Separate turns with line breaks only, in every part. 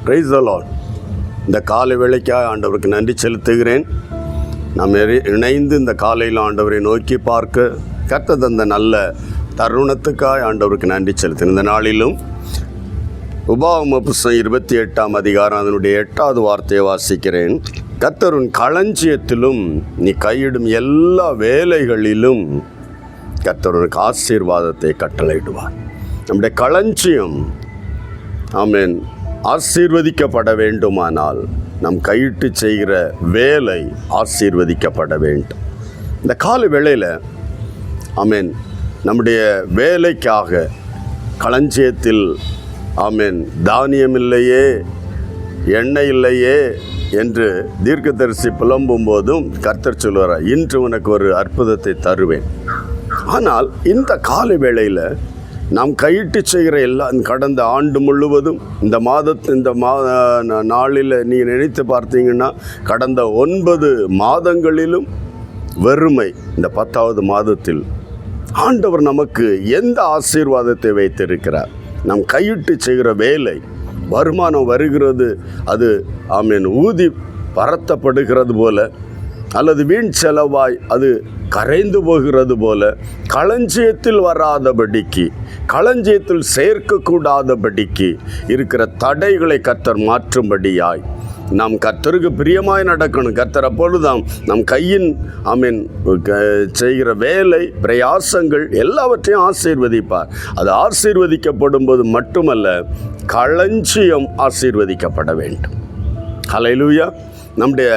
Praise the Lord. இந்த காலை வேளைக்காக ஆண்டவருக்கு நன்றி செலுத்துகிறேன். நாம் இணைந்து இந்த காலையில் ஆண்டவரை நோக்கி பார்க்க கர்த்தர் தந்த நல்ல தருணத்துக்காக ஆண்டவருக்கு நன்றி செலுத்துகிறேன். இந்த நாளிலும் உபாகம புஸ்தகம் 28ஆம் அதிகாரம் அதனுடைய 8வது வார்த்தையை வாசிக்கிறேன். கர்த்தர் உன் களஞ்சியத்திலும் நீ கையிடும் எல்லா வேலைகளிலும் கர்த்தர் உனக்கு ஆசீர்வாதத்தை கட்டளையிடுவார். நம்முடைய களஞ்சியம் ஆமென் ஆசீர்வதிக்கப்பட வேண்டுமானால் நம் கையிட்டு செய்கிற வேலை ஆசீர்வதிக்கப்பட வேண்டும். இந்த கால வேளையில் ஆமென் நம்முடைய வேலைக்காக களஞ்சியத்தில் ஆமென் தானியம் இல்லையே, எண்ணெய் இல்லையே என்று தீர்க்கதரிசி புலம்பும் போதும் கர்த்தர் சொல்லுவார், இன்று உனக்கு ஒரு அற்புதத்தை தருவேன். ஆனால் இந்த கால வேளையில் நாம் கையிட்டு செய்கிற கடந்த ஆண்டு முழுவதும் இந்த நாளில் நீங்கள் நினைத்து பார்த்தீங்கன்னா கடந்த 9 மாதங்களிலும் வெறுமை. இந்த 10வது மாதத்தில் ஆண்டவர் நமக்கு எந்த ஆசீர்வாதத்தை வைத்திருக்கிறார்? நாம் கையிட்டு செய்கிற வேலை வருமானம் வருகிறது, அது ஆமென் ஊதி பரத்தப்படுகிறது போல அல்லது வீண் செலவாய் அது கரைந்து போகிறது போல களஞ்சியத்தில் வராதபடிக்கு, களஞ்சியத்தில் சேர்க்கக்கூடாதபடிக்கு இருக்கிற தடைகளை கர்த்தர் மாற்றும்படியாய் நாம் கர்த்தருக்கு பிரியமாய் நடக்கணும். கர்த்தர் அப்பொழுதுதான் நம் கையின் செய்கிற வேலை பிரயாசங்கள் எல்லாவற்றையும் ஆசீர்வதிப்பார். அது ஆசீர்வதிக்கப்படும் போது மட்டுமல்ல, களஞ்சியம் ஆசீர்வதிக்கப்பட வேண்டும். ஹல்லேலூயா. நம்முடைய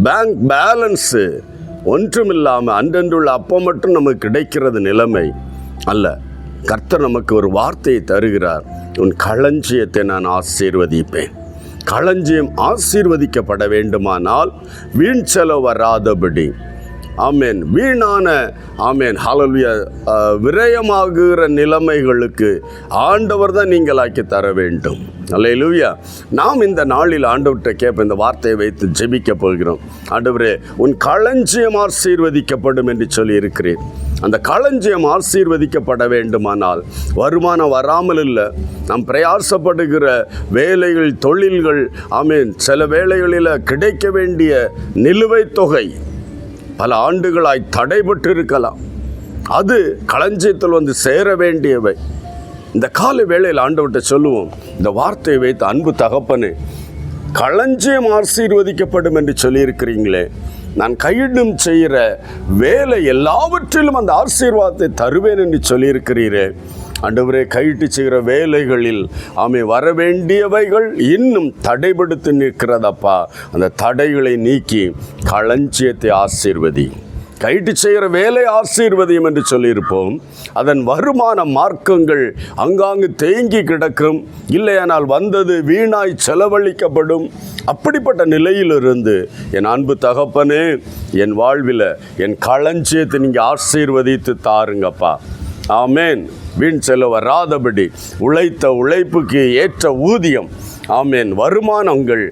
பேங்க் பேலன்ஸு ஒன்றுமில்லாமல் அன்றன்றுள்ள அப்போ மட்டும் நமக்கு கிடைக்கிறது நிலைமை அல்ல. கர்த்தர் நமக்கு ஒரு வார்த்தையை தருகிறார், உன் களஞ்சியத்தை நான் ஆசீர்வதிப்பேன். களஞ்சியம் ஆசீர்வதிக்கப்பட வேண்டுமானால் வீண் செலவு வராதபடி ஆமென் வீணான ஹல்லேலூயா விரயமாகுகிற நிலைமைகளுக்கு ஆண்டவர் தான் நீங்களாக்கி தர வேண்டும். ஹல்லேலூயா. நாம் இந்த நாளில் ஆண்டவர்கிட்ட கேட்ப இந்த வார்த்தையை வைத்து ஜெபிக்க போகிறோம். ஆண்டவரே, உன் களஞ்சியம் ஆசீர்வதிக்கப்படும் என்று சொல்லி இருக்கிறேன். அந்த களஞ்சியம் ஆசீர்வதிக்கப்பட வேண்டுமானால் வருமானம் வராமல் இல்லை, நாம் பிரயாசப்படுகிற வேலைகள் தொழில்கள் சில வேளைகளில் கிடைக்க வேண்டிய நிலுவைத் தொகை பல ஆண்டுகளாய் தடைபட்டு இருக்கலாம். அது களஞ்சியத்தில் வந்து சேர வேண்டியவை. இந்த கால வேளையில் ஆண்டவர்கிட்ட சொல்லுவோம், இந்த வார்த்தையை வைத்து, அன்பு தகப்பனே, களஞ்சியம் ஆசீர்வதிக்கப்படும் என்று சொல்லியிருக்கிறீங்களே, நான் கையிடும் செய்கிற வேலை எல்லாவற்றிலும் அந்த ஆசீர்வாதத்தை தருவேன் என்று சொல்லியிருக்கிறீரே. ஆண்டவரே, கையிட்டு செய்கிற வேலைகளில் வர வேண்டியவைகள் இன்னும் தடைபடுத்தி நிற்கிறதப்பா. அந்த தடைகளை நீக்கி களஞ்சியத்தை ஆசீர்வதி. கையிட்டு செய்கிற வேலை ஆசீர்வதியும் என்று சொல்லியிருப்போம். அதன் வருமான மார்க்கங்கள் அங்காங்கு தேங்கி கிடக்கும், இல்லையானால் வந்தது வீணாய் செலவழிக்கப்படும். அப்படிப்பட்ட நிலையிலிருந்து என் அன்பு தகப்பனே, என் வாழ்வில் என் களஞ்சியத்தை நீங்கள் ஆசீர்வதித்து தாருங்கப்பா. ஆமேன். வீண் செலவு வராதபடி உழைத்த உழைப்புக்கு ஏற்ற ஊதியம் வருமானங்கள்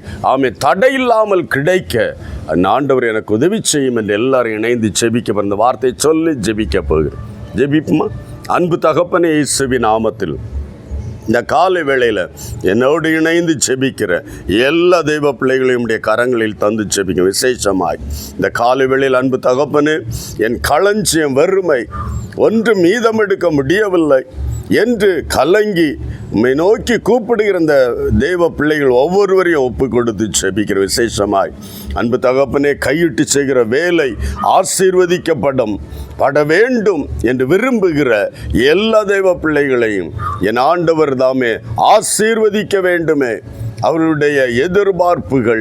தடையில்லாமல் கிடைக்க ஆண்டவர் எனக்கு உதவி செய்யும் என்று எல்லாரும் இணைந்து ஜெபிக்க இந்த வார்த்தையை சொல்லி ஜெபிக்க போகிறேன். ஜெபிப்புமா? அன்பு தகப்பனே, இயேசுவின் நாமத்தில் இந்த காலை வேளையில் என்னோடு இணைந்து ஜெபிக்கிற எல்லா தெய்வ பிள்ளைகளையும் உடைய கரங்களில் தந்து ஜெபிக்க. விசேஷமாய் இந்த காலை வேளையில் அன்பு தகப்பனே, என் களஞ்சியம் வெறுமை, ஒன்று மீதம் எடுக்க முடியவில்லை என்று கலங்கி உம்மை நோக்கி கூப்பிடுகிற இந்த தெய்வ பிள்ளைகள் ஒவ்வொருவரையும் ஒப்பு கொடுத்து ஜெபிக்கிற. விசேஷமாய் அன்பு தகப்பனே, கையிட்டு செய்கிற வேலை ஆசீர்வதிக்கப்படும் பட வேண்டும் என்று விரும்புகிற எல்லா தெய்வ பிள்ளைகளையும் என் ஆண்டவர் தாமே ஆசீர்வதிக்க வேண்டுமே. அவர்களுடைய எதிர்பார்ப்புகள்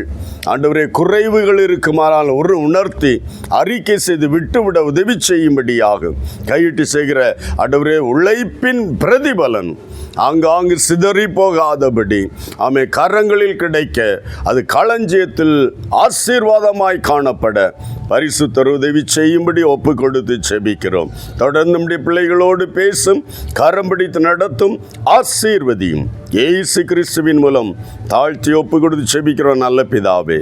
ஆண்டவரே குறைவுகள் இருக்குமானால் உணர்த்தி அறிக்கை செய்து விட்டுவிட உதவி செய்யும்படியாக கையிட்டு செய்கிற ஆண்டவரே உழைப்பின் பிரதிபலன் ஆங்காங்கு சிதறி போகாதபடி கரங்களில் கிடைக்க, அது களஞ்சியத்தில் ஆசீர்வாதமாய் காணப்பட பரிசுத்தர் உதவி செய்யும்படி ஒப்பு கொடுத்து ஜெபிக்கிறோம். தொடர்ந்து நம்முடைய பிள்ளைகளோடு பேசும், கரம் பிடித்து நடத்தும், ஆசீர்வதியும். இயேசு கிறிஸ்துவின் மூலம் தாழ்த்தி ஒப்பு கொடுத்து ஜெபிக்கிறோம் நல்ல பிதாவே.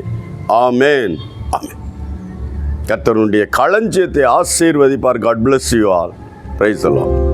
ஆமேன். ஆமேன். கர்த்தருடைய களஞ்சியத்தை ஆசீர்வதிப்பார். God bless you all. Praise the Lord.